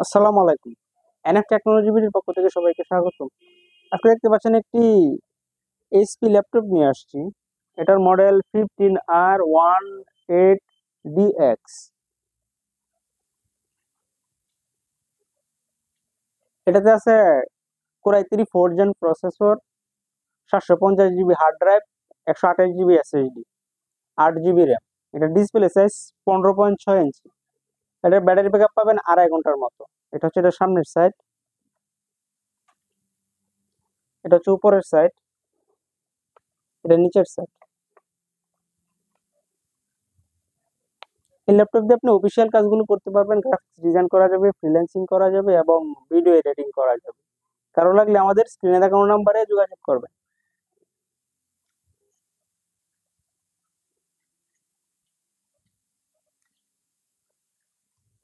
আসসালামু আলাইকুম। NF technology বিডির পক্ষ থেকে সবাইকে স্বাগতম। আজকে দেখতে পাচ্ছেন একটি এইচপি ল্যাপটপ নিয়ে আসছি। এটার মডেল 15R18DX। এটাতে আছে Core i3 4th Gen processor, 750 GB hard drive, 128 GB SSD, 8 GB RAM. এটা ডিসপ্লে সাইজ 15.6 ইঞ্চি। এটার ব্যাটারি ব্যাকআপ পাবেন 2.5 ঘন্টার মতো। এটা হচ্ছে এটার সামনের সাইড, এটা হচ্ছে উপরের সাইড, এটা নিচের সাইড। এই ল্যাপটপ দিয়ে আপনি অফিসিয়াল কাজগুলো করতে পারবেন, গ্রাফিক্স ডিজাইন করা যাবে, ফ্রিল্যান্সিং করা যাবে এবং ভিডিও এডিটিং করা যাবে। কারো লাগলে আমাদের স্ক্রিনে দেখানো নাম্বারে যোগাযোগ করবেন।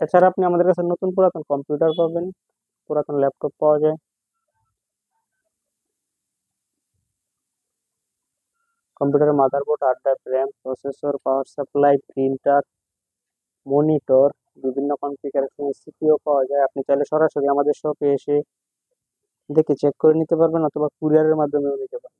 এছাড়া আপনি আমাদের কাছে নতুন পুরাতন কম্পিউটার পাবেন, পুরাতন ল্যাপটপ পাওয়া যায়। কম্পিউটারের motherboard, hard drive, RAM, processor, power supply, printer, monitor, বিভিন্ন কনফিগারেশনের সিপিইউ পাওয়া যায়। আপনি চাইলে সরাসরি আমাদের শপে এসে দেখে চেক করে নিতে পারবেন অথবা কুরিয়ারের মাধ্যমেও নিতে পারবেন।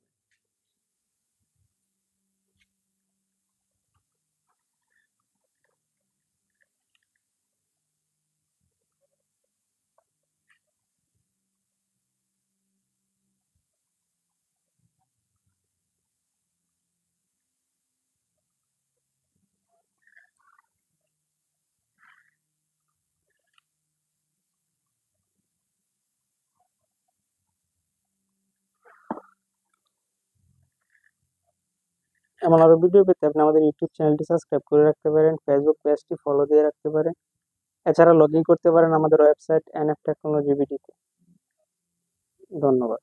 এমন আরো ভিডিও পেতে আপনি আমাদের ইউটিউব চ্যানেলটি সাবস্ক্রাইব করে রাখতে পারেন, ফেসবুক পেজটি ফলো দিয়ে রাখতে পারেন। এছাড়া লগ ইন করতে পারেন আমাদের ওয়েবসাইট এনএফ টেকনোলজি বিডি তে। ধন্যবাদ।